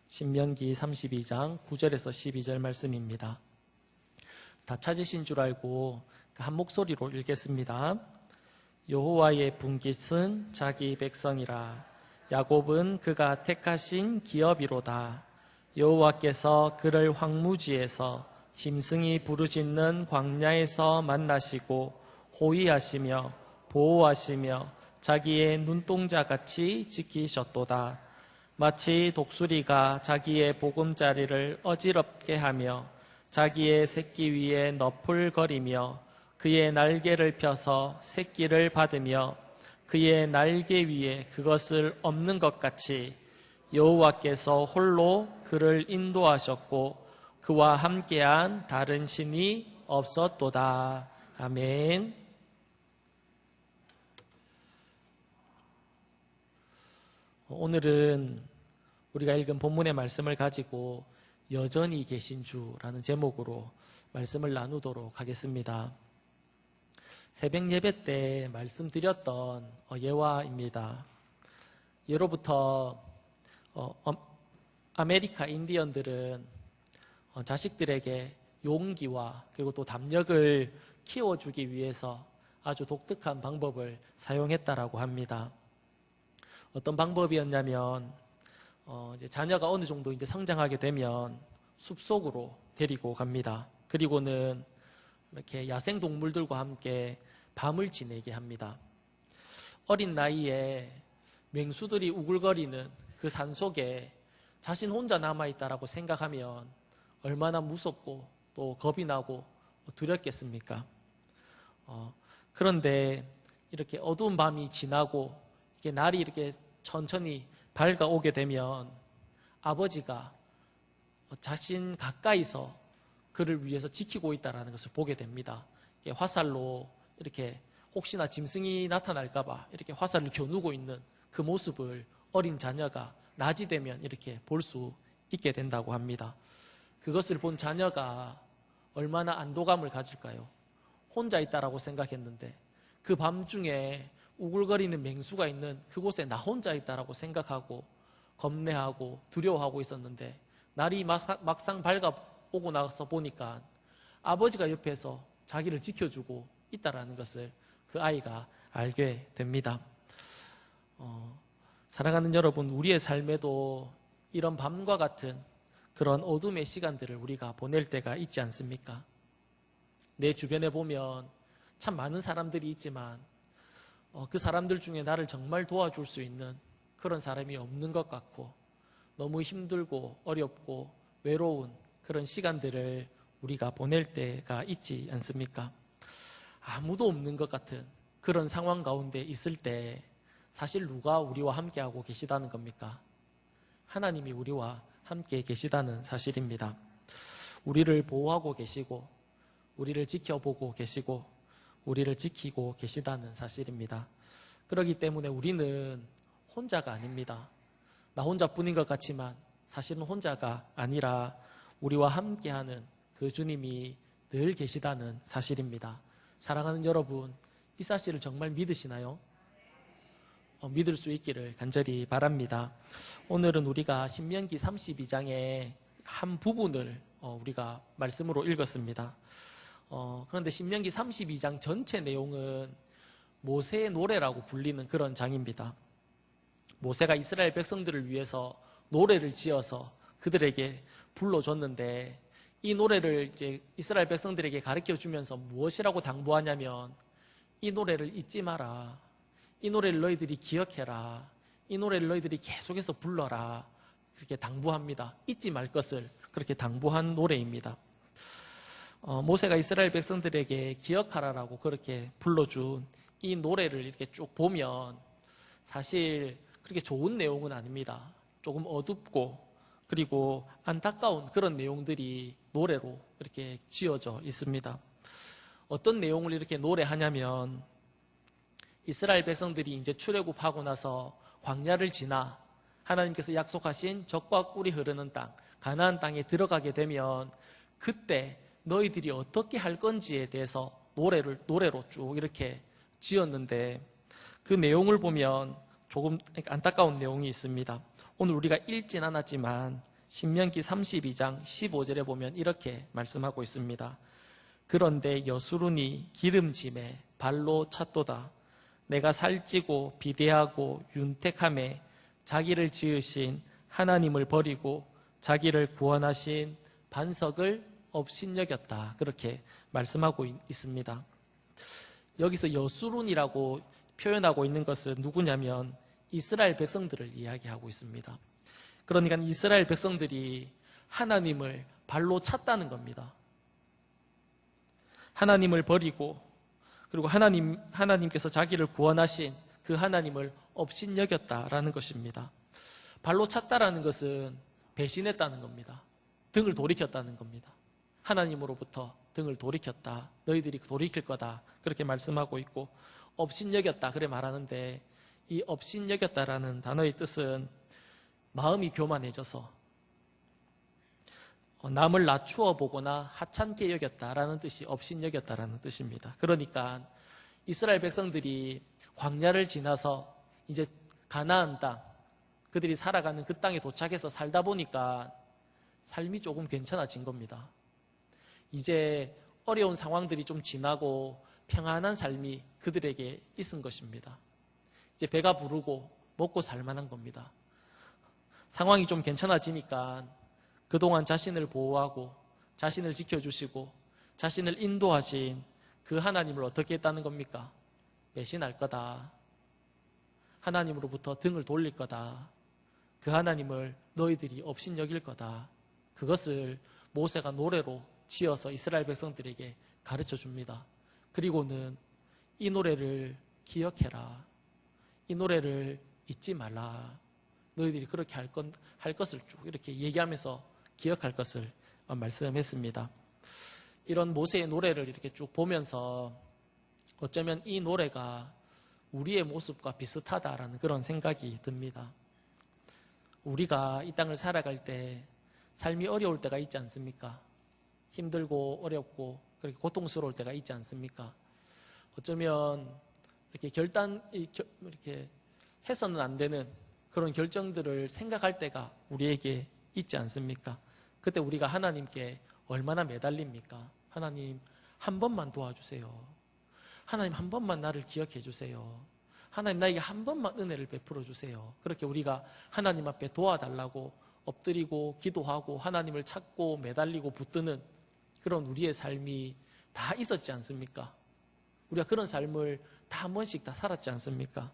신명기 32장 9절에서 12절 말씀입니다. 다 찾으신 줄 알고 한 목소리로 읽겠습니다. 여호와의 분깃은 자기 백성이라. 야곱은 그가 택하신 기업이로다. 여호와께서 그를 황무지에서 짐승이 부르짖는 광야에서 만나시고 호위하시며 보호하시며 자기의 눈동자같이 지키셨도다. 마치 독수리가 자기의 보금자리를 어지럽게 하며 자기의 새끼 위에 너풀거리며 그의 날개를 펴서 새끼를 받으며 그의 날개 위에 그것을 엎는 것 같이 여호와께서 홀로 그를 인도하셨고 그와 함께한 다른 신이 없었도다. 아멘. 오늘은 우리가 읽은 본문의 말씀을 가지고 여전히 계신 주라는 제목으로 말씀을 나누도록 하겠습니다. 새벽 예배 때 말씀드렸던 예화입니다. 예로부터 아메리카 인디언들은 자식들에게 용기와 그리고 또 담력을 키워주기 위해서 아주 독특한 방법을 사용했다라고 합니다. 어떤 방법이었냐면 이제 자녀가 어느 정도 이제 성장하게 되면 숲속으로 데리고 갑니다. 그리고는 이렇게 야생 동물들과 함께 밤을 지내게 합니다. 어린 나이에 맹수들이 우글거리는 그 산속에 자신 혼자 남아있다라고 생각하면 얼마나 무섭고 또 겁이 나고 두렵겠습니까? 그런데 이렇게 어두운 밤이 지나고 이렇게 날이 이렇게 천천히 밝아오게 되면 아버지가 자신 가까이서 그를 위해서 지키고 있다는 것을 보게 됩니다. 화살로 이렇게 혹시나 짐승이 나타날까봐 이렇게 화살을 겨누고 있는 그 모습을 어린 자녀가 낮이 되면 이렇게 볼 수 있게 된다고 합니다. 그것을 본 자녀가 얼마나 안도감을 가질까요? 혼자 있다라고 생각했는데 그 밤중에 우글거리는 맹수가 있는 그곳에 나 혼자 있다라고 생각하고 겁내하고 두려워하고 있었는데 날이 막상 밝아오고 나서 보니까 아버지가 옆에서 자기를 지켜주고 있다라는 것을 그 아이가 알게 됩니다. 사랑하는 여러분, 우리의 삶에도 이런 밤과 같은 그런 어둠의 시간들을 우리가 보낼 때가 있지 않습니까? 내 주변에 보면 참 많은 사람들이 있지만 그 사람들 중에 나를 정말 도와줄 수 있는 그런 사람이 없는 것 같고 너무 힘들고 어렵고 외로운 그런 시간들을 우리가 보낼 때가 있지 않습니까? 아무도 없는 것 같은 그런 상황 가운데 있을 때 사실 누가 우리와 함께하고 계시다는 겁니까? 하나님이 우리와 함께 계시다는 사실입니다. 우리를 보호하고 계시고 우리를 지켜보고 계시고 우리를 지키고 계시다는 사실입니다. 그렇기 때문에 우리는 혼자가 아닙니다. 나 혼자뿐인 것 같지만 사실은 혼자가 아니라 우리와 함께하는 그 주님이 늘 계시다는 사실입니다. 사랑하는 여러분, 이 사실을 정말 믿으시나요? 믿을 수 있기를 간절히 바랍니다. 오늘은 우리가 신명기 32장의 한 부분을 우리가 말씀으로 읽었습니다. 그런데 신명기 32장 전체 내용은 모세의 노래라고 불리는 그런 장입니다. 모세가 이스라엘 백성들을 위해서 노래를 지어서 그들에게 불러줬는데 이 노래를 이제 이스라엘 백성들에게 가르쳐 주면서 무엇이라고 당부하냐면 이 노래를 잊지 마라. 이 노래를 너희들이 기억해라. 이 노래를 너희들이 계속해서 불러라. 그렇게 당부합니다. 잊지 말 것을 그렇게 당부한 노래입니다. 모세가 이스라엘 백성들에게 기억하라라고 그렇게 불러준 이 노래를 이렇게 쭉 보면 사실 그렇게 좋은 내용은 아닙니다. 조금 어둡고 그리고 안타까운 그런 내용들이 노래로 이렇게 지어져 있습니다. 어떤 내용을 이렇게 노래하냐면 이스라엘 백성들이 이제 출애굽하고 나서 광야를 지나 하나님께서 약속하신 젖과 꿀이 흐르는 땅, 가나안 땅에 들어가게 되면 그때 너희들이 어떻게 할 건지에 대해서 노래로 쭉 이렇게 지었는데 그 내용을 보면 조금 안타까운 내용이 있습니다. 오늘 우리가 읽진 않았지만 신명기 32장 15절에 보면 이렇게 말씀하고 있습니다. 그런데 여수론이 기름짐에 발로 찼도다. 내가 살찌고 비대하고 윤택함에 자기를 지으신 하나님을 버리고 자기를 구원하신 반석을 업신여겼다. 그렇게 말씀하고 있습니다. 여기서 여수론이라고 표현하고 있는 것은 누구냐면 이스라엘 백성들을 이야기하고 있습니다. 그러니까 이스라엘 백성들이 하나님을 발로 찼다는 겁니다. 하나님을 버리고 그리고 하나님께서 자기를 구원하신 그 하나님을 업신여겼다라는 것입니다. 발로 찼다라는 것은 배신했다는 겁니다. 등을 돌이켰다는 겁니다. 하나님으로부터 등을 돌이켰다. 너희들이 돌이킬 거다. 그렇게 말씀하고 있고 업신여겼다. 그래 말하는데 이 업신여겼다라는 단어의 뜻은 마음이 교만해져서 남을 낮추어 보거나 하찮게 여겼다라는 뜻이 업신여겼다라는 뜻입니다. 그러니까 이스라엘 백성들이 광야를 지나서 이제 가나안 땅, 그들이 살아가는 그 땅에 도착해서 살다 보니까 삶이 조금 괜찮아진 겁니다. 이제 어려운 상황들이 좀 지나고 평안한 삶이 그들에게 있은 것입니다. 이제 배가 부르고 먹고 살만한 겁니다. 상황이 좀 괜찮아지니까 그동안 자신을 보호하고 자신을 지켜주시고 자신을 인도하신 그 하나님을 어떻게 했다는 겁니까? 배신할 거다. 하나님으로부터 등을 돌릴 거다. 그 하나님을 너희들이 업신여길 거다. 그것을 모세가 노래로 지어서 이스라엘 백성들에게 가르쳐 줍니다. 그리고는 이 노래를 기억해라. 이 노래를 잊지 말라. 너희들이 그렇게 할 것을 쭉 이렇게 얘기하면서 기억할 것을 말씀했습니다. 이런 모세의 노래를 이렇게 쭉 보면서 어쩌면 이 노래가 우리의 모습과 비슷하다라는 그런 생각이 듭니다. 우리가 이 땅을 살아갈 때 삶이 어려울 때가 있지 않습니까? 힘들고 어렵고 그렇게 고통스러울 때가 있지 않습니까? 어쩌면 이렇게 해서는 안 되는 그런 결정들을 생각할 때가 우리에게 있지 않습니까? 그때 우리가 하나님께 얼마나 매달립니까? 하나님 한 번만 도와주세요. 하나님 한 번만 나를 기억해 주세요. 하나님 나에게 한 번만 은혜를 베풀어 주세요. 그렇게 우리가 하나님 앞에 도와달라고 엎드리고 기도하고 하나님을 찾고 매달리고 붙드는 그런 우리의 삶이 다 있었지 않습니까? 우리가 그런 삶을 다 한 번씩 다 살았지 않습니까?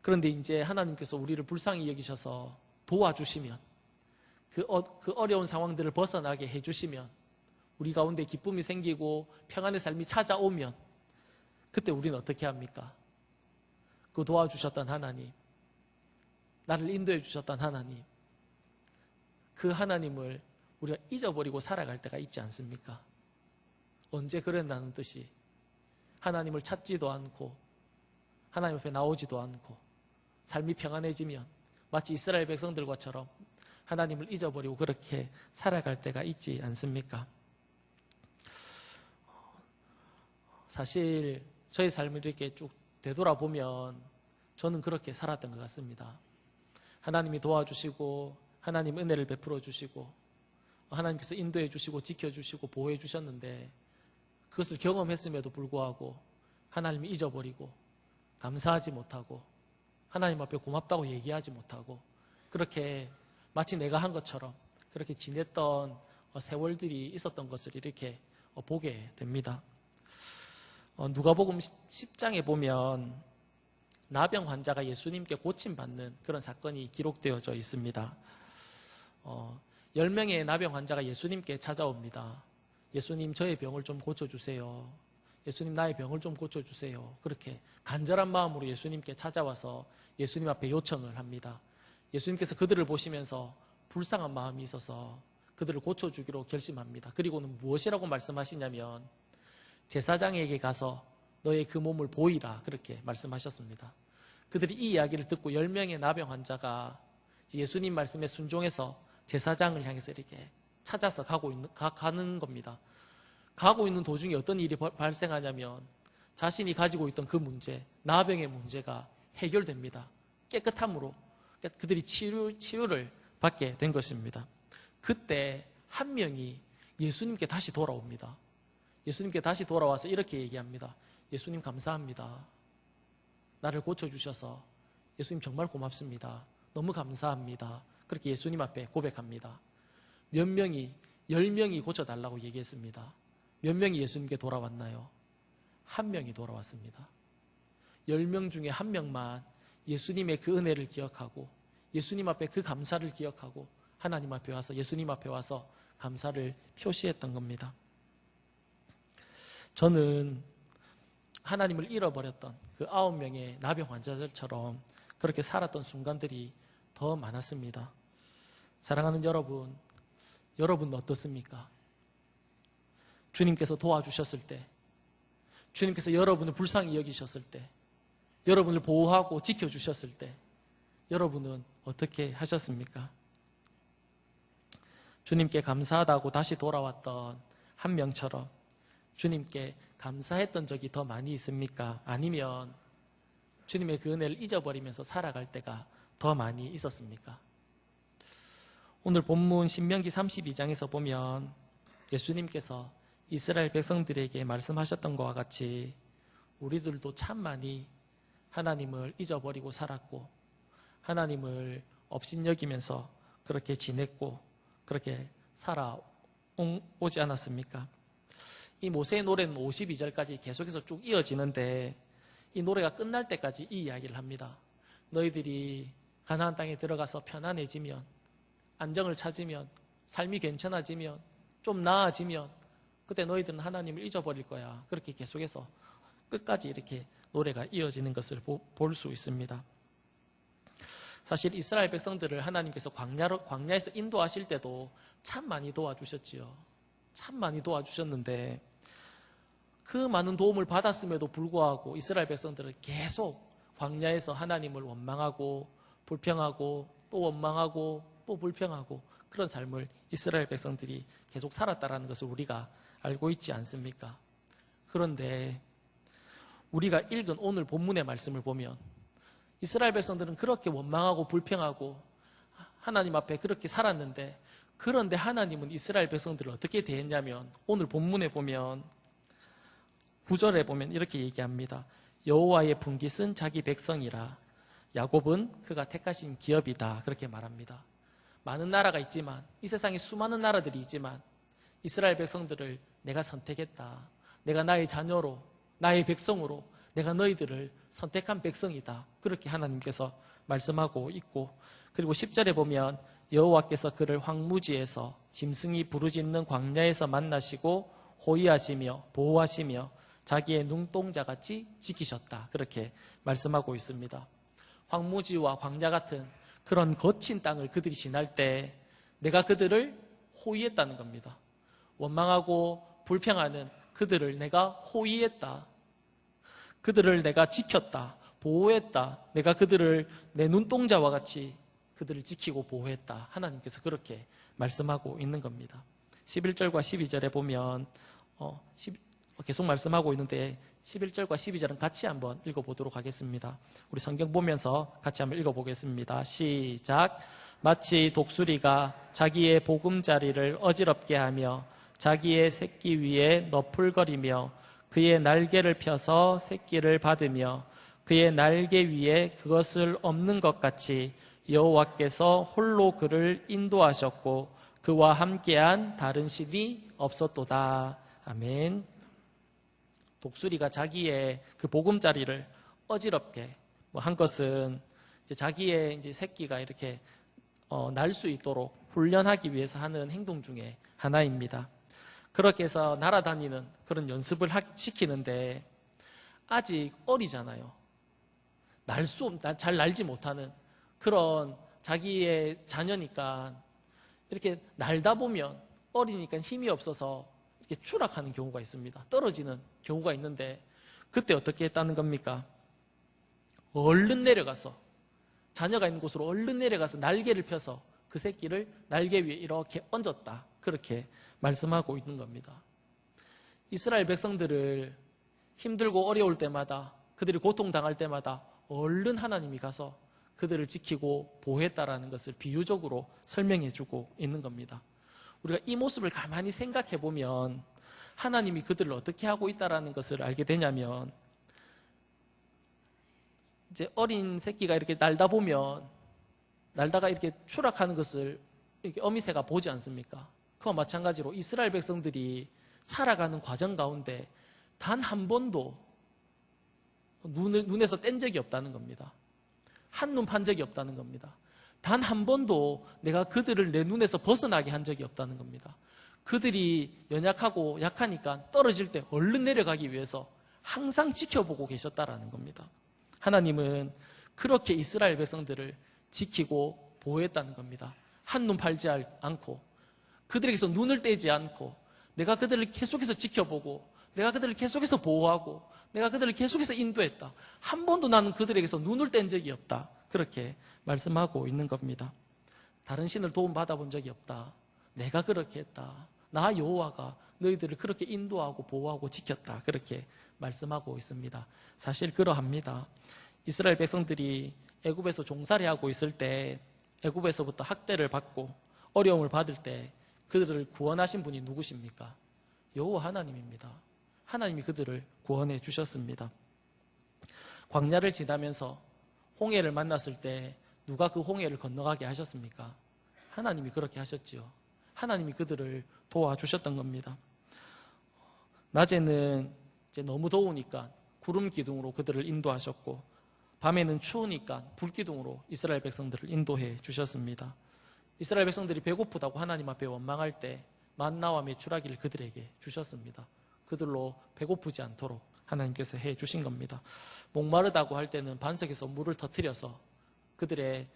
그런데 이제 하나님께서 우리를 불쌍히 여기셔서 도와주시면 그 어려운 상황들을 벗어나게 해주시면 우리 가운데 기쁨이 생기고 평안의 삶이 찾아오면 그때 우리는 어떻게 합니까? 그 도와주셨던 하나님, 나를 인도해 주셨던 하나님, 그 하나님을 우리가 잊어버리고 살아갈 때가 있지 않습니까? 언제 그랬다는 뜻이 하나님을 찾지도 않고 하나님 앞에 나오지도 않고 삶이 평안해지면 마치 이스라엘 백성들과처럼 하나님을 잊어버리고 그렇게 살아갈 때가 있지 않습니까? 사실 저의 삶을 이렇게 쭉 되돌아보면 저는 그렇게 살았던 것 같습니다. 하나님이 도와주시고 하나님 은혜를 베풀어 주시고 하나님께서 인도해 주시고 지켜주시고 보호해 주셨는데 그것을 경험했음에도 불구하고 하나님이 잊어버리고 감사하지 못하고 하나님 앞에 고맙다고 얘기하지 못하고 그렇게 마치 내가 한 것처럼 그렇게 지냈던 세월들이 있었던 것을 이렇게 보게 됩니다. 누가복음 10장에 보면 나병 환자가 예수님께 고침받는 그런 사건이 기록되어져 있습니다. 10명의 나병 환자가 예수님께 찾아옵니다. 예수님 저의 병을 좀 고쳐주세요. 예수님 나의 병을 좀 고쳐주세요. 그렇게 간절한 마음으로 예수님께 찾아와서 예수님 앞에 요청을 합니다. 예수님께서 그들을 보시면서 불쌍한 마음이 있어서 그들을 고쳐주기로 결심합니다. 그리고는 무엇이라고 말씀하시냐면 제사장에게 가서 너의 그 몸을 보이라 그렇게 말씀하셨습니다. 그들이 이 이야기를 듣고 10명의 나병 환자가 예수님 말씀에 순종해서 제사장을 향해서 이렇게 찾아서 가는 겁니다. 가고 있는 도중에 어떤 일이 발생하냐면 자신이 가지고 있던 그 문제, 나병의 문제가 해결됩니다. 깨끗함으로 그러니까 그들이 치유를 받게 된 것입니다. 그때 한 명이 예수님께 다시 돌아옵니다. 예수님께 다시 돌아와서 이렇게 얘기합니다. 예수님 감사합니다. 나를 고쳐주셔서 예수님 정말 고맙습니다. 너무 감사합니다. 그렇게 예수님 앞에 고백합니다. 몇 명이 10명이 고쳐달라고 얘기했습니다. 몇 명이 예수님께 돌아왔나요? 한 명이 돌아왔습니다. 10명 중에 한 명만 예수님의 그 은혜를 기억하고 예수님 앞에 그 감사를 기억하고 하나님 앞에 와서 예수님 앞에 와서 감사를 표시했던 겁니다. 저는 하나님을 잃어버렸던 그 9명의 나병 환자들처럼 그렇게 살았던 순간들이 더 많았습니다. 사랑하는 여러분, 여러분은 어떻습니까? 주님께서 도와주셨을 때, 주님께서 여러분을 불쌍히 여기셨을 때, 여러분을 보호하고 지켜주셨을 때 여러분은 어떻게 하셨습니까? 주님께 감사하다고 다시 돌아왔던 한 명처럼 주님께 감사했던 적이 더 많이 있습니까? 아니면 주님의 그 은혜를 잊어버리면서 살아갈 때가 더 많이 있었습니까? 오늘 본문 신명기 32장에서 보면 예수님께서 이스라엘 백성들에게 말씀하셨던 것과 같이 우리들도 참 많이 하나님을 잊어버리고 살았고 하나님을 업신여기면서 그렇게 지냈고 그렇게 살아오지 않았습니까? 이 모세의 노래는 52절까지 계속해서 쭉 이어지는데 이 노래가 끝날 때까지 이 이야기를 합니다. 너희들이 가나안 땅에 들어가서 편안해지면 안정을 찾으면 삶이 괜찮아지면 좀 나아지면 그때 너희들은 하나님을 잊어버릴 거야. 그렇게 계속해서 끝까지 이렇게 노래가 이어지는 것을 볼 수 있습니다. 사실 이스라엘 백성들을 하나님께서 광야에서 인도하실 때도 참 많이 도와주셨지요. 참 많이 도와주셨는데 그 많은 도움을 받았음에도 불구하고 이스라엘 백성들은 계속 광야에서 하나님을 원망하고 불평하고 또 원망하고 또 불평하고 그런 삶을 이스라엘 백성들이 계속 살았다는 것을 우리가 알고 있지 않습니까? 그런데 우리가 읽은 오늘 본문의 말씀을 보면 이스라엘 백성들은 그렇게 원망하고 불평하고 하나님 앞에 그렇게 살았는데 그런데 하나님은 이스라엘 백성들을 어떻게 대했냐면 오늘 본문에 보면 9절에 보면 이렇게 얘기합니다. 여호와의 분깃은 자기 백성이라 야곱은 그가 택하신 기업이다. 그렇게 말합니다. 많은 나라가 있지만 이 세상에 수많은 나라들이 있지만 이스라엘 백성들을 내가 선택했다. 내가 나의 자녀로 나의 백성으로 내가 너희들을 선택한 백성이다. 그렇게 하나님께서 말씀하고 있고 그리고 10절에 보면 여호와께서 그를 황무지에서 짐승이 부르짖는 광야에서 만나시고 호위하시며 보호하시며 자기의 눈동자같이 지키셨다. 그렇게 말씀하고 있습니다. 황무지와 광야 같은 그런 거친 땅을 그들이 지날 때 내가 그들을 호위했다는 겁니다. 원망하고 불평하는 그들을 내가 호위했다. 그들을 내가 지켰다. 보호했다. 내가 그들을 내 눈동자와 같이 그들을 지키고 보호했다. 하나님께서 그렇게 말씀하고 있는 겁니다. 11절과 12절에 보면 계속 말씀하고 있는데 11절과 12절은 같이 한번 읽어보도록 하겠습니다. 우리 성경 보면서 같이 한번 읽어보겠습니다. 시작. 마치 독수리가 자기의 보금자리를 어지럽게 하며 자기의 새끼 위에 너풀거리며 그의 날개를 펴서 새끼를 받으며 그의 날개 위에 그것을 엎는 것 같이 여호와께서 홀로 그를 인도하셨고 그와 함께한 다른 신이 없었도다. 아멘. 독수리가 자기의 그 보금자리를 어지럽게 한 것은 이제 자기의 이제 새끼가 이렇게 날 수 있도록 훈련하기 위해서 하는 행동 중에 하나입니다. 그렇게 해서 날아다니는 그런 연습을 시키는데 아직 어리잖아요. 잘 날지 못하는 그런 자기의 자녀니까 이렇게 날다 보면 어리니까 힘이 없어서 이렇게 추락하는 경우가 있습니다. 떨어지는 경우가 있는데 그때 어떻게 했다는 겁니까? 얼른 내려가서 자녀가 있는 곳으로 얼른 내려가서 날개를 펴서 그 새끼를 날개 위에 이렇게 얹었다. 그렇게 말씀하고 있는 겁니다. 이스라엘 백성들을 힘들고 어려울 때마다 그들이 고통당할 때마다 얼른 하나님이 가서 그들을 지키고 보호했다라는 것을 비유적으로 설명해 주고 있는 겁니다. 우리가 이 모습을 가만히 생각해 보면 하나님이 그들을 어떻게 하고 있다라는 것을 알게 되냐면, 이제 어린 새끼가 이렇게 날다가 이렇게 추락하는 것을 이렇게 어미새가 보지 않습니까? 그와 마찬가지로 이스라엘 백성들이 살아가는 과정 가운데 단 한 번도 눈에서 뗀 적이 없다는 겁니다. 한눈 판 적이 없다는 겁니다. 단 한 번도 내가 그들을 내 눈에서 벗어나게 한 적이 없다는 겁니다. 그들이 연약하고 약하니까 떨어질 때 얼른 내려가기 위해서 항상 지켜보고 계셨다라는 겁니다. 하나님은 그렇게 이스라엘 백성들을 지키고 보호했다는 겁니다. 한눈 팔지 않고, 그들에게서 눈을 떼지 않고, 내가 그들을 계속해서 지켜보고, 내가 그들을 계속해서 보호하고, 내가 그들을 계속해서 인도했다. 한 번도 나는 그들에게서 눈을 뗀 적이 없다. 그렇게 말씀하고 있는 겁니다. 다른 신을 도움받아 본 적이 없다. 내가 그렇게 했다. 나 여호와가 너희들을 그렇게 인도하고 보호하고 지켰다. 그렇게 말씀하고 있습니다. 사실 그러합니다. 이스라엘 백성들이 애굽에서 종살이하고 있을 때, 애굽에서부터 학대를 받고 어려움을 받을 때 그들을 구원하신 분이 누구십니까? 여호와 하나님입니다. 하나님이 그들을 구원해 주셨습니다. 광야를 지나면서 홍해를 만났을 때 누가 그 홍해를 건너가게 하셨습니까? 하나님이 그렇게 하셨지요. 하나님이 그들을 도와주셨던 겁니다. 낮에는 이제 너무 더우니까 구름 기둥으로 그들을 인도하셨고, 밤에는 추우니까 불 기둥으로 이스라엘 백성들을 인도해 주셨습니다. 이스라엘 백성들이 배고프다고 하나님 앞에 원망할 때 만나와 메추라기를 그들에게 주셨습니다. 그들로 배고프지 않도록 하나님께서 해 주신 겁니다. 목마르다고 할 때는 반석에서 물을 터뜨려서 그들의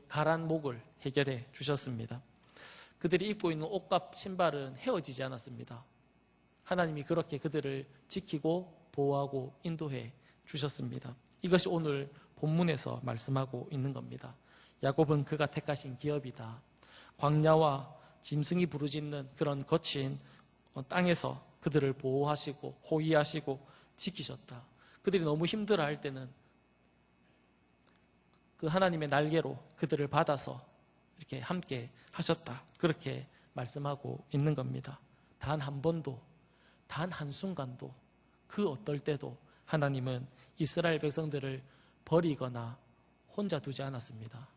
가란 목을 해결해 주셨습니다. 그들이 입고 있는 옷과 신발은 헤어지지 않았습니다. 하나님이 그렇게 그들을 지키고 보호하고 인도해 주셨습니다. 이것이 오늘 본문에서 말씀하고 있는 겁니다. 야곱은 그가 택하신 기업이다. 광야와 짐승이 부르짖는 그런 거친 땅에서 그들을 보호하시고 호위하시고 지키셨다. 그들이 너무 힘들어할 때는 그 하나님의 날개로 그들을 받아서 이렇게 함께 하셨다. 그렇게 말씀하고 있는 겁니다. 단 한 번도, 단 한순간도, 그 어떨 때도 하나님은 이스라엘 백성들을 버리거나 혼자 두지 않았습니다.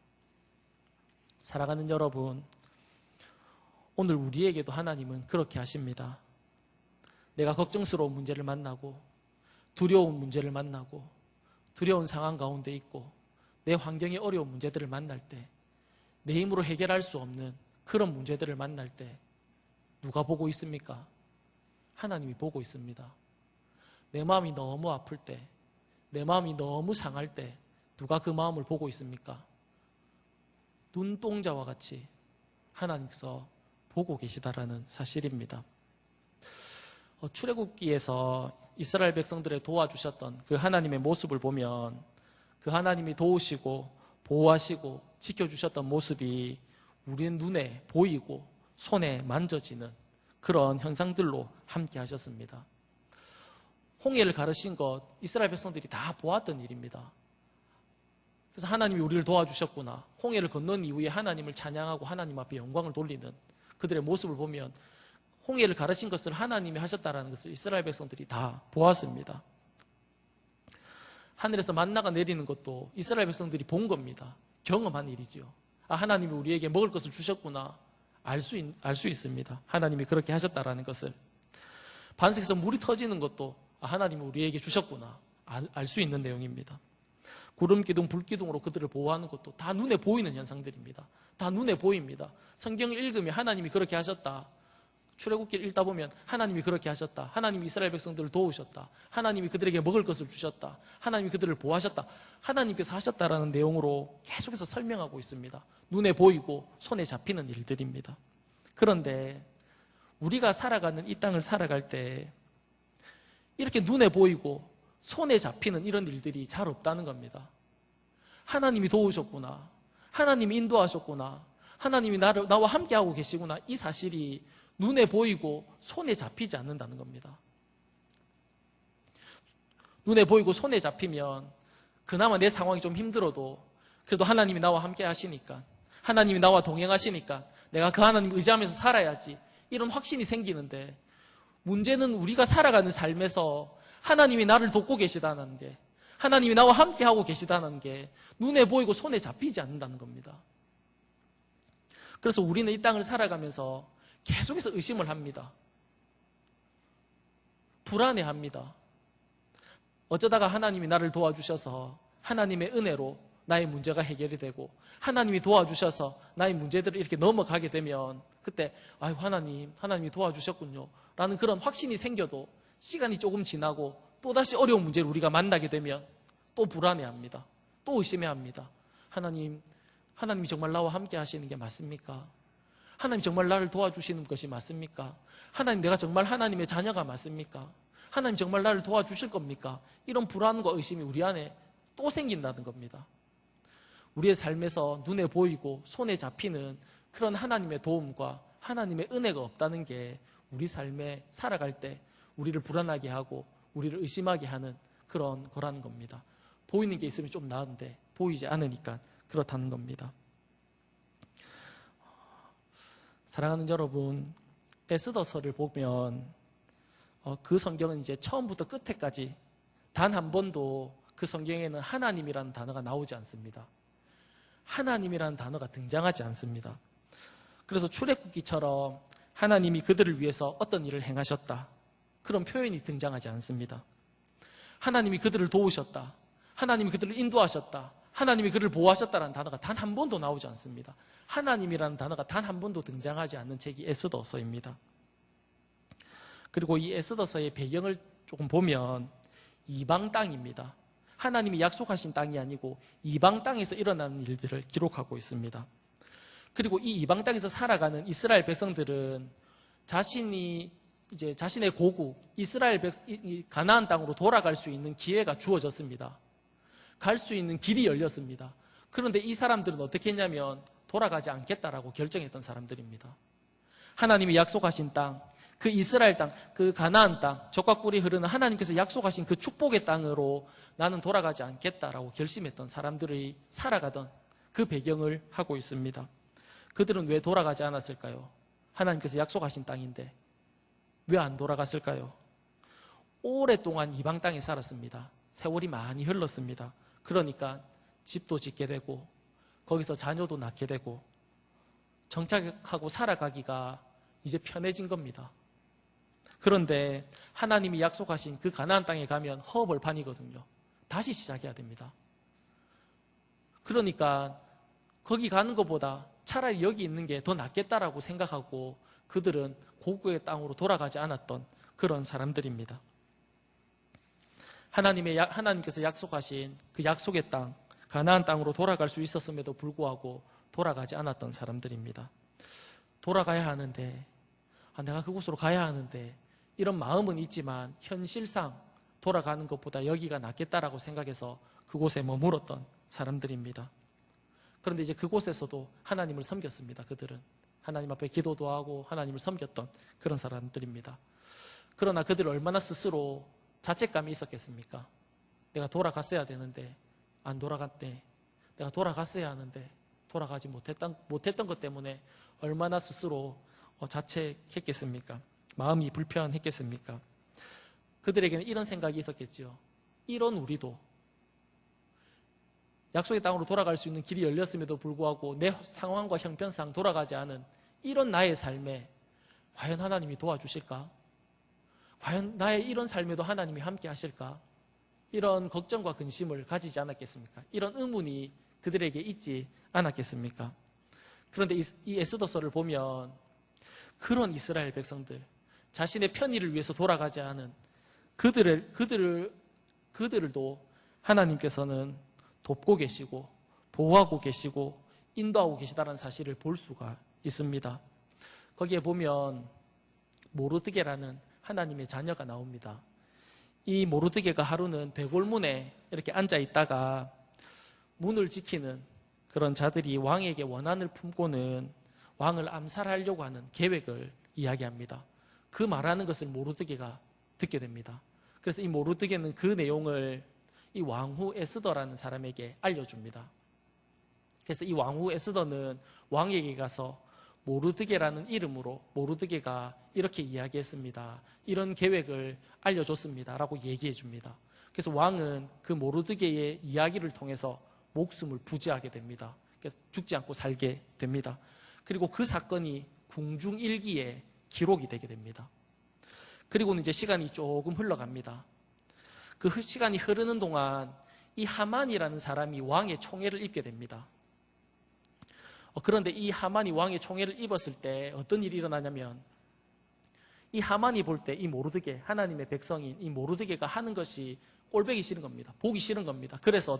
사랑하는 여러분, 오늘 우리에게도 하나님은 그렇게 하십니다. 내가 걱정스러운 문제를 만나고, 두려운 문제를 만나고, 두려운 상황 가운데 있고, 내 환경이 어려운 문제들을 만날 때, 내 힘으로 해결할 수 없는 그런 문제들을 만날 때 누가 보고 있습니까? 하나님이 보고 있습니다. 내 마음이 너무 아플 때, 내 마음이 너무 상할 때 누가 그 마음을 보고 있습니까? 눈동자와 같이 하나님께서 보고 계시다라는 사실입니다. 출애굽기에서 이스라엘 백성들을 도와주셨던 그 하나님의 모습을 보면, 그 하나님이 도우시고 보호하시고 지켜주셨던 모습이 우리의 눈에 보이고 손에 만져지는 그런 현상들로 함께 하셨습니다. 홍해를 가르신 것 이스라엘 백성들이 다 보았던 일입니다. 그래서 하나님이 우리를 도와주셨구나, 홍해를 건넌 이후에 하나님을 찬양하고 하나님 앞에 영광을 돌리는 그들의 모습을 보면 홍해를 가르신 것을 하나님이 하셨다는 것을 이스라엘 백성들이 다 보았습니다. 하늘에서 만나가 내리는 것도 이스라엘 백성들이 본 겁니다. 경험한 일이죠. 아, 하나님이 우리에게 먹을 것을 주셨구나, 알 수 있습니다. 하나님이 그렇게 하셨다는 것을. 반석에서 물이 터지는 것도 하나님이 우리에게 주셨구나, 알 수 있는 내용입니다. 구름기둥, 불기둥으로 그들을 보호하는 것도 다 눈에 보이는 현상들입니다. 다 눈에 보입니다. 성경을 읽으면 하나님이 그렇게 하셨다, 출애굽기를 읽다 보면 하나님이 그렇게 하셨다, 하나님이 이스라엘 백성들을 도우셨다, 하나님이 그들에게 먹을 것을 주셨다, 하나님이 그들을 보호하셨다, 하나님께서 하셨다라는 내용으로 계속해서 설명하고 있습니다. 눈에 보이고 손에 잡히는 일들입니다. 그런데 우리가 살아가는 이 땅을 살아갈 때 이렇게 눈에 보이고 손에 잡히는 이런 일들이 잘 없다는 겁니다. 하나님이 도우셨구나, 하나님이 인도하셨구나, 하나님이 나와 함께하고 계시구나, 이 사실이 눈에 보이고 손에 잡히지 않는다는 겁니다. 눈에 보이고 손에 잡히면 그나마 내 상황이 좀 힘들어도 그래도 하나님이 나와 함께 하시니까, 하나님이 나와 동행하시니까 내가 그 하나님 의지하면서 살아야지, 이런 확신이 생기는데, 문제는 우리가 살아가는 삶에서 하나님이 나를 돕고 계시다는 게, 하나님이 나와 함께 하고 계시다는 게 눈에 보이고 손에 잡히지 않는다는 겁니다. 그래서 우리는 이 땅을 살아가면서 계속해서 의심을 합니다. 불안해합니다. 어쩌다가 하나님이 나를 도와주셔서 하나님의 은혜로 나의 문제가 해결이 되고, 하나님이 도와주셔서 나의 문제들을 이렇게 넘어가게 되면 그때 아유 하나님이 도와주셨군요 라는 그런 확신이 생겨도 시간이 조금 지나고 또다시 어려운 문제를 우리가 만나게 되면 또 불안해합니다. 또 의심해합니다. 하나님이 정말 나와 함께 하시는 게 맞습니까? 하나님 정말 나를 도와주시는 것이 맞습니까? 하나님, 내가 정말 하나님의 자녀가 맞습니까? 하나님 정말 나를 도와주실 겁니까? 이런 불안과 의심이 우리 안에 또 생긴다는 겁니다. 우리의 삶에서 눈에 보이고 손에 잡히는 그런 하나님의 도움과 하나님의 은혜가 없다는 게 우리 삶에 살아갈 때 우리를 불안하게 하고 우리를 의심하게 하는 그런 거라는 겁니다. 보이는 게 있으면 좀 나은데 보이지 않으니까 그렇다는 겁니다. 사랑하는 여러분, 에스더서를 보면 그 성경은 이제 처음부터 끝에까지 단 한 번도 그 성경에는 하나님이라는 단어가 나오지 않습니다. 하나님이라는 단어가 등장하지 않습니다. 그래서 출애굽기처럼 하나님이 그들을 위해서 어떤 일을 행하셨다, 그런 표현이 등장하지 않습니다. 하나님이 그들을 도우셨다, 하나님이 그들을 인도하셨다, 하나님이 그들을 보호하셨다라는 단어가 단 한 번도 나오지 않습니다. 하나님이라는 단어가 단 한 번도 등장하지 않는 책이 에스더서입니다. 그리고 이 에스더서의 배경을 조금 보면 이방 땅입니다. 하나님이 약속하신 땅이 아니고 이방 땅에서 일어나는 일들을 기록하고 있습니다. 그리고 이 이방 땅에서 살아가는 이스라엘 백성들은 자신의 고국 가나안 땅으로 돌아갈 수 있는 기회가 주어졌습니다. 갈 수 있는 길이 열렸습니다. 그런데 이 사람들은 어떻게 했냐면 돌아가지 않겠다라고 결정했던 사람들입니다. 하나님이 약속하신 땅, 그 이스라엘 땅, 그 가나안 땅, 젖과 꿀이 흐르는 하나님께서 약속하신 그 축복의 땅으로 나는 돌아가지 않겠다라고 결심했던 사람들이 살아가던 그 배경을 하고 있습니다. 그들은 왜 돌아가지 않았을까요? 하나님께서 약속하신 땅인데 왜 안 돌아갔을까요? 오랫동안 이방 땅에 살았습니다. 세월이 많이 흘렀습니다. 그러니까 집도 짓게 되고 거기서 자녀도 낳게 되고 정착하고 살아가기가 이제 편해진 겁니다. 그런데 하나님이 약속하신 그 가나안 땅에 가면 허벌판이거든요. 다시 시작해야 됩니다. 그러니까 거기 가는 것보다 차라리 여기 있는 게 더 낫겠다라고 생각하고 그들은 고국의 땅으로 돌아가지 않았던 그런 사람들입니다. 하나님께서 약속하신 그 약속의 땅, 가나안 땅으로 돌아갈 수 있었음에도 불구하고 돌아가지 않았던 사람들입니다. 돌아가야 하는데, 내가 그곳으로 가야 하는데, 이런 마음은 있지만 현실상 돌아가는 것보다 여기가 낫겠다라고 생각해서 그곳에 머물렀던 사람들입니다. 그런데 이제 그곳에서도 하나님을 섬겼습니다. 그들은 하나님 앞에 기도도 하고 하나님을 섬겼던 그런 사람들입니다. 그러나 그들 얼마나 스스로 자책감이 있었겠습니까? 내가 돌아갔어야 되는데 안 돌아갔네. 내가 돌아갔어야 하는데 돌아가지 못했던 것 때문에 얼마나 스스로 자책했겠습니까? 마음이 불편했겠습니까? 그들에게는 이런 생각이 있었겠죠. 이런 우리도 약속의 땅으로 돌아갈 수 있는 길이 열렸음에도 불구하고 내 상황과 형편상 돌아가지 않은 이런 나의 삶에 과연 하나님이 도와주실까? 과연 나의 이런 삶에도 하나님이 함께 하실까? 이런 걱정과 근심을 가지지 않았겠습니까? 이런 의문이 그들에게 있지 않았겠습니까? 그런데 이 에스더서를 보면 그런 이스라엘 백성들, 자신의 편의를 위해서 돌아가지 않은 그들을도 하나님께서는 돕고 계시고 보호하고 계시고 인도하고 계시다는 사실을 볼 수가 있습니다. 거기에 보면 모르드게라는 하나님의 자녀가 나옵니다. 이 모르드게가 하루는 대궐문에 이렇게 앉아 있다가 문을 지키는 그런 자들이 왕에게 원한을 품고는 왕을 암살하려고 하는 계획을 이야기합니다. 그 말하는 것을 모르드게가 듣게 됩니다. 그래서 이 모르드게는 그 내용을 이 왕후 에스더라는 사람에게 알려줍니다. 그래서 이 왕후 에스더는 왕에게 가서 모르드게라는 이름으로 모르드게가 이렇게 이야기했습니다. 이런 계획을 알려줬습니다. 라고 얘기해 줍니다. 그래서 왕은 그 모르드게의 이야기를 통해서 목숨을 부지하게 됩니다. 그래서 죽지 않고 살게 됩니다. 그리고 그 사건이 궁중일기에 기록이 되게 됩니다. 그리고는 이제 시간이 조금 흘러갑니다. 그 시간이 흐르는 동안 이 하만이라는 사람이 왕의 총애를 입게 됩니다. 그런데 이 하만이 왕의 총애를 입었을 때 어떤 일이 일어나냐면 이 하만이 볼 때 이 모르드게, 하나님의 백성인 이 모르드게가 하는 것이 꼴보기 싫은 겁니다. 보기 싫은 겁니다. 그래서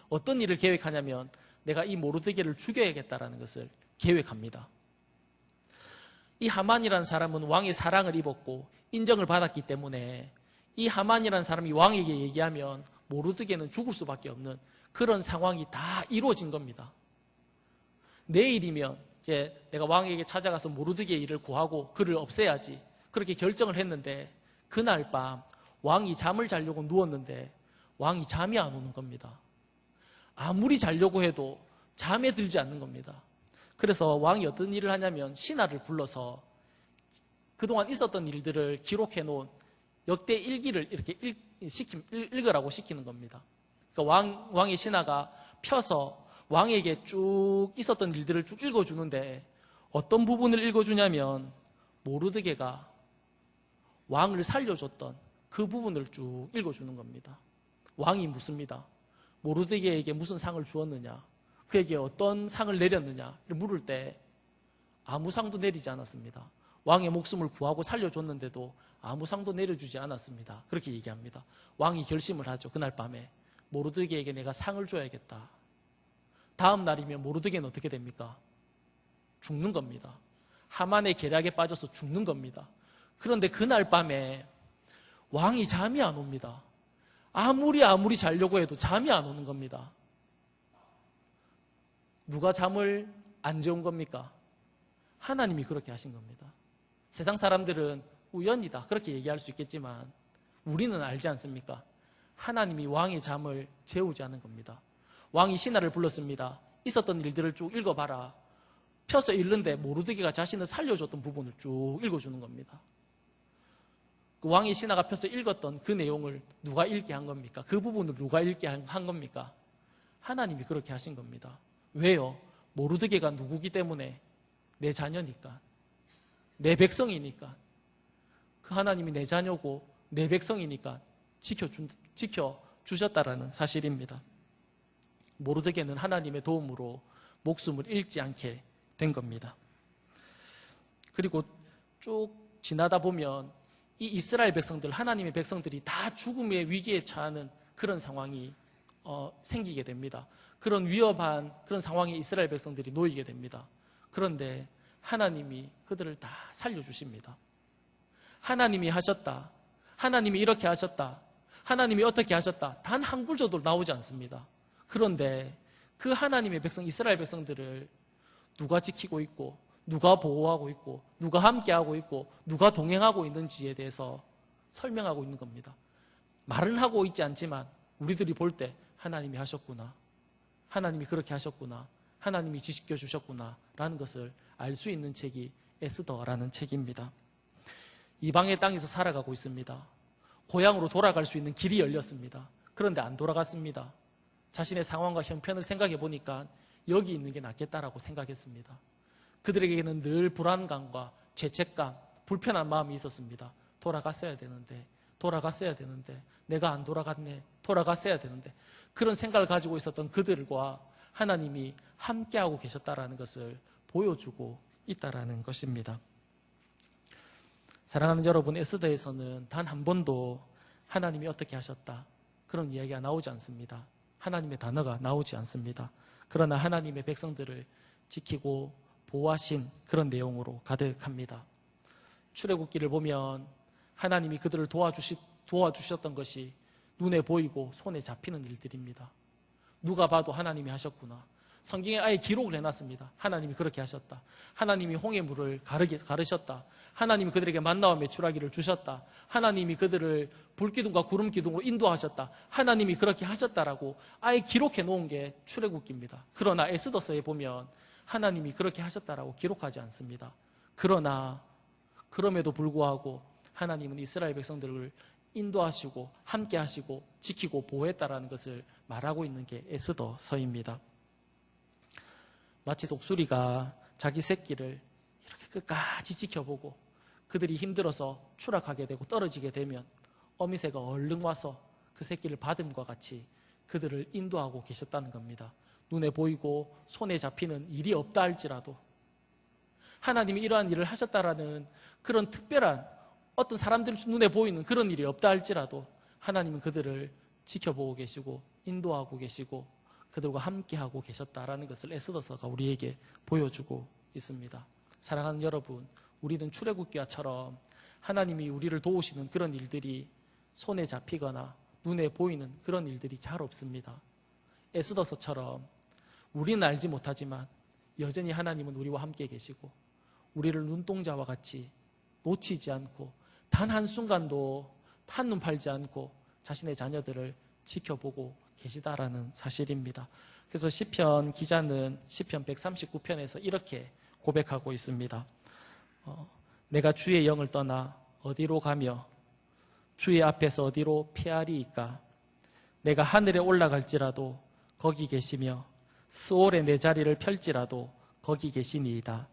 어떤 일을 계획하냐면 내가 이 모르드게를 죽여야겠다라는 것을 계획합니다. 이 하만이라는 사람은 왕의 사랑을 입었고 인정을 받았기 때문에 이 하만이라는 사람이 왕에게 얘기하면 모르드게는 죽을 수밖에 없는 그런 상황이 다 이루어진 겁니다. 내일이면 이제 내가 왕에게 찾아가서 모르드게의 일을 구하고 그를 없애야지 그렇게 결정을 했는데 그날 밤 왕이 잠을 자려고 누웠는데 왕이 잠이 안 오는 겁니다. 아무리 자려고 해도 잠에 들지 않는 겁니다. 그래서 왕이 어떤 일을 하냐면 신하를 불러서 그동안 있었던 일들을 기록해 놓은 역대 일기를 이렇게 읽으라고 시키는 겁니다. 그러니까 왕의 신하가 펴서 왕에게 쭉 있었던 일들을 쭉 읽어주는데 어떤 부분을 읽어주냐면 모르드게가 왕을 살려줬던 그 부분을 쭉 읽어주는 겁니다. 왕이 묻습니다. 모르드게에게 무슨 상을 주었느냐, 그에게 어떤 상을 내렸느냐를 물을 때 아무 상도 내리지 않았습니다. 왕의 목숨을 구하고 살려줬는데도 아무 상도 내려주지 않았습니다. 그렇게 얘기합니다. 왕이 결심을 하죠. 그날 밤에 모르드게에게 내가 상을 줘야겠다. 다음 날이면 모르드게는 어떻게 됩니까? 죽는 겁니다. 하만의 계략에 빠져서 죽는 겁니다. 그런데 그날 밤에 왕이 잠이 안 옵니다. 아무리 자려고 해도 잠이 안 오는 겁니다. 누가 잠을 안 재운 겁니까? 하나님이 그렇게 하신 겁니다. 세상 사람들은 우연이다 그렇게 얘기할 수 있겠지만 우리는 알지 않습니까? 하나님이 왕의 잠을 재우지 않은 겁니다. 왕이 신하를 불렀습니다. 있었던 일들을 쭉 읽어봐라. 펴서 읽는데 모르드게가 자신을 살려줬던 부분을 쭉 읽어주는 겁니다. 그 왕의 신하가 펴서 읽었던 그 내용을 누가 읽게 한 겁니까? 그 부분을 누가 읽게 한 겁니까? 하나님이 그렇게 하신 겁니다. 왜요? 모르드게가 누구기 때문에? 내 자녀니까. 내 백성이니까. 그 하나님이 내 자녀고 내 백성이니까 지켜주셨다라는 사실입니다. 모르드게는 하나님의 도움으로 목숨을 잃지 않게 된 겁니다. 그리고 쭉 지나다 보면 이 이스라엘 백성들, 하나님의 백성들이 다 죽음의 위기에 처하는 그런 상황이 생기게 됩니다. 그런 위협한 그런 상황에 이스라엘 백성들이 놓이게 됩니다. 그런데 하나님이 그들을 다 살려주십니다. 하나님이 하셨다. 하나님이 이렇게 하셨다. 하나님이 어떻게 하셨다. 단 한 구절도 나오지 않습니다. 그런데 그 하나님의 백성, 이스라엘 백성들을 누가 지키고 있고 누가 보호하고 있고 누가 함께하고 있고 누가 동행하고 있는지에 대해서 설명하고 있는 겁니다. 말은 하고 있지 않지만 우리들이 볼 때 하나님이 하셨구나, 하나님이 그렇게 하셨구나, 하나님이 지켜주셨구나 라는 것을 알 수 있는 책이 에스더라는 책입니다. 이방의 땅에서 살아가고 있습니다. 고향으로 돌아갈 수 있는 길이 열렸습니다. 그런데 안 돌아갔습니다. 자신의 상황과 형편을 생각해 보니까 여기 있는 게 낫겠다라고 생각했습니다. 그들에게는 늘 불안감과 죄책감, 불편한 마음이 있었습니다. 돌아갔어야 되는데 내가 안 돌아갔네, 돌아갔어야 되는데 그런 생각을 가지고 있었던 그들과 하나님이 함께하고 계셨다라는 것을 보여주고 있다라는 것입니다. 사랑하는 여러분, 에스더에서는 단 한 번도 하나님이 어떻게 하셨다 그런 이야기가 나오지 않습니다. 하나님의 단어가 나오지 않습니다. 그러나 하나님의 백성들을 지키고 보호하신 그런 내용으로 가득합니다. 출애굽기를 보면 하나님이 그들을 도와주셨던 것이 눈에 보이고 손에 잡히는 일들입니다. 누가 봐도 하나님이 하셨구나. 성경에 아예 기록을 해놨습니다. 하나님이 그렇게 하셨다. 하나님이 홍해물을 가르셨다. 하나님이 그들에게 만나와 메추라기를 주셨다. 하나님이 그들을 불기둥과 구름기둥으로 인도하셨다. 하나님이 그렇게 하셨다라고 아예 기록해 놓은 게 출애굽기입니다. 그러나 에스더서에 보면 하나님이 그렇게 하셨다라고 기록하지 않습니다. 그러나 그럼에도 불구하고 하나님은 이스라엘 백성들을 인도하시고 함께 하시고 지키고 보호했다라는 것을 말하고 있는 게 에스더서입니다. 마치 독수리가 자기 새끼를 이렇게 끝까지 지켜보고 그들이 힘들어서 추락하게 되고 떨어지게 되면 어미새가 얼른 와서 그 새끼를 받음과 같이 그들을 인도하고 계셨다는 겁니다. 눈에 보이고 손에 잡히는 일이 없다 할지라도 하나님이 이러한 일을 하셨다라는 그런 특별한 어떤 사람들 눈에 보이는 그런 일이 없다 할지라도 하나님은 그들을 지켜보고 계시고 인도하고 계시고 그들과 함께하고 계셨다라는 것을 에스더서가 우리에게 보여주고 있습니다. 사랑하는 여러분, 우리는 출애굽기와처럼 하나님이 우리를 도우시는 그런 일들이 손에 잡히거나 눈에 보이는 그런 일들이 잘 없습니다. 에스더서처럼 우리는 알지 못하지만 여전히 하나님은 우리와 함께 계시고 우리를 눈동자와 같이 놓치지 않고 단 한순간도 한눈 팔지 않고 자신의 자녀들을 지켜보고 계시다라는 사실입니다. 그래서 시편 기자는 시편 139편에서 이렇게 고백하고 있습니다. 내가 주의 영을 떠나 어디로 가며 주의 앞에서 어디로 피하리이까. 내가 하늘에 올라갈지라도 거기 계시며 스올에 내 자리를 펼지라도 거기 계시니이다.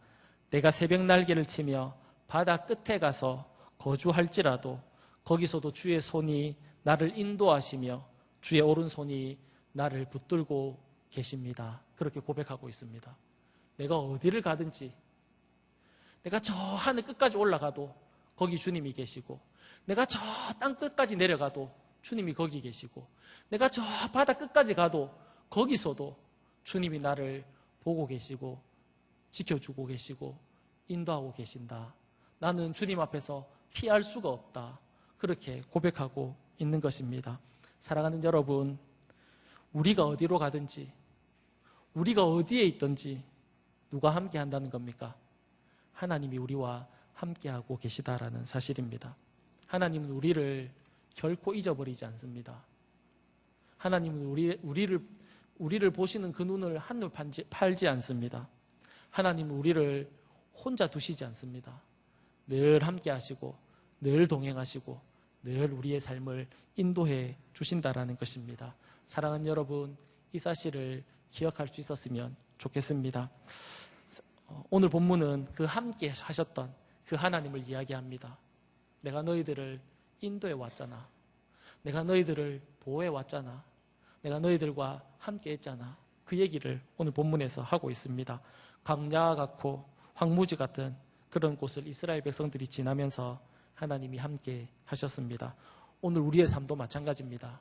내가 새벽 날개를 치며 바다 끝에 가서 거주할지라도 거기서도 주의 손이 나를 인도하시며 주의 오른손이 나를 붙들고 계십니다. 그렇게 고백하고 있습니다. 내가 어디를 가든지 내가 저 하늘 끝까지 올라가도 거기 주님이 계시고 내가 저 땅 끝까지 내려가도 주님이 거기 계시고 내가 저 바다 끝까지 가도 거기서도 주님이 나를 보고 계시고 지켜주고 계시고 인도하고 계신다. 나는 주님 앞에서 피할 수가 없다. 그렇게 고백하고 있는 것입니다. 사랑하는 여러분, 우리가 어디로 가든지 우리가 어디에 있든지 누가 함께 한다는 겁니까? 하나님이 우리와 함께하고 계시다라는 사실입니다. 하나님은 우리를 결코 잊어버리지 않습니다. 하나님은 우리를 보시는 그 눈을 한눈 팔지 않습니다. 하나님은 우리를 혼자 두시지 않습니다. 늘 함께 하시고 늘 동행하시고 늘 우리의 삶을 인도해 주신다라는 것입니다. 사랑하는 여러분, 이 사실을 기억할 수 있었으면 좋겠습니다. 오늘 본문은 그 함께 하셨던 그 하나님을 이야기합니다. 내가 너희들을 인도해 왔잖아. 내가 너희들을 보호해 왔잖아. 내가 너희들과 함께 했잖아. 그 얘기를 오늘 본문에서 하고 있습니다. 광야와 같고 황무지 같은 그런 곳을 이스라엘 백성들이 지나면서 하나님이 함께 하셨습니다. 오늘 우리의 삶도 마찬가지입니다.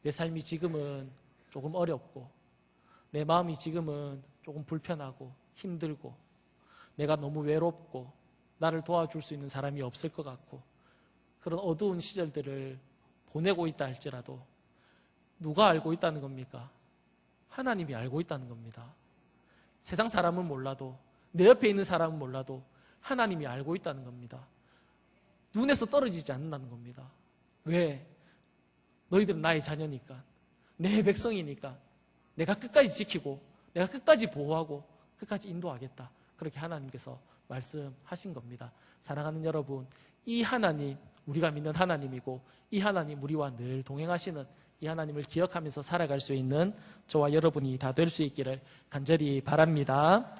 내 삶이 지금은 조금 어렵고 내 마음이 지금은 조금 불편하고 힘들고 내가 너무 외롭고 나를 도와줄 수 있는 사람이 없을 것 같고 그런 어두운 시절들을 보내고 있다 할지라도 누가 알고 있다는 겁니까? 하나님이 알고 있다는 겁니다. 세상 사람은 몰라도 내 옆에 있는 사람은 몰라도 하나님이 알고 있다는 겁니다. 눈에서 떨어지지 않는다는 겁니다. 왜? 너희들은 나의 자녀니까, 내 백성이니까 내가 끝까지 지키고 내가 끝까지 보호하고 끝까지 인도하겠다. 그렇게 하나님께서 말씀하신 겁니다. 사랑하는 여러분, 이 하나님, 우리가 믿는 하나님이고 이 하나님 우리와 늘 동행하시는 이 하나님을 기억하면서 살아갈 수 있는 저와 여러분이 다 될 수 있기를 간절히 바랍니다.